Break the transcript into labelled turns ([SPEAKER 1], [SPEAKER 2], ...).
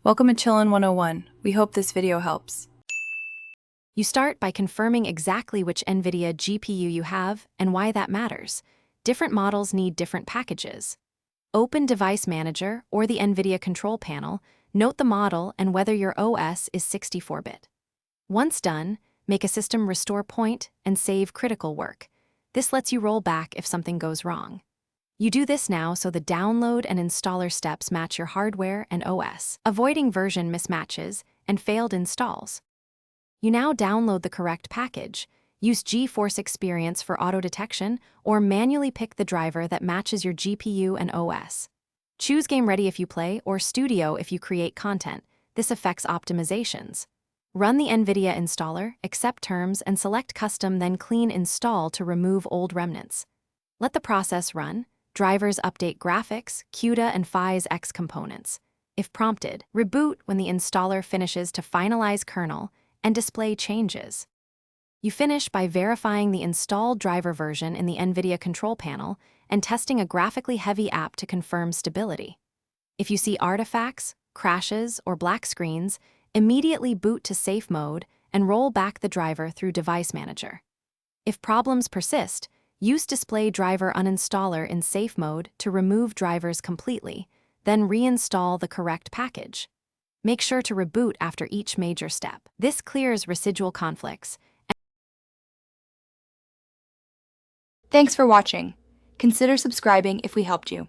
[SPEAKER 1] Welcome to Chillin' 101. We hope this video helps.
[SPEAKER 2] You start by confirming exactly which Nvidia GPU you have and why that matters. Different models need different packages. Open Device Manager or the Nvidia control panel, note the model and whether your OS is 64-bit. Once done, make a system restore point and save critical work. This lets you roll back if something goes wrong. You do this now so the download and installer steps match your hardware and OS, avoiding version mismatches and failed installs. You now download the correct package, use GeForce Experience for auto detection, or manually pick the driver that matches your GPU and OS. Choose Game Ready if you play or Studio if you create content. This affects optimizations. Run the Nvidia installer, accept terms, and select Custom, then Clean Install to remove old remnants. Let the process run. Drivers update graphics, CUDA, and FIS X components. If prompted, reboot when the installer finishes to finalize kernel and display changes. You finish by verifying the installed driver version in the Nvidia control panel and testing a graphically heavy app to confirm stability. If you see artifacts, crashes, or black screens, immediately boot to safe mode and roll back the driver through Device Manager. If problems persist, use Display Driver Uninstaller in safe mode to remove drivers completely, then reinstall the correct package. Make sure to reboot after each major step. This clears residual conflicts.
[SPEAKER 3] Thanks for watching. Consider subscribing if we helped you.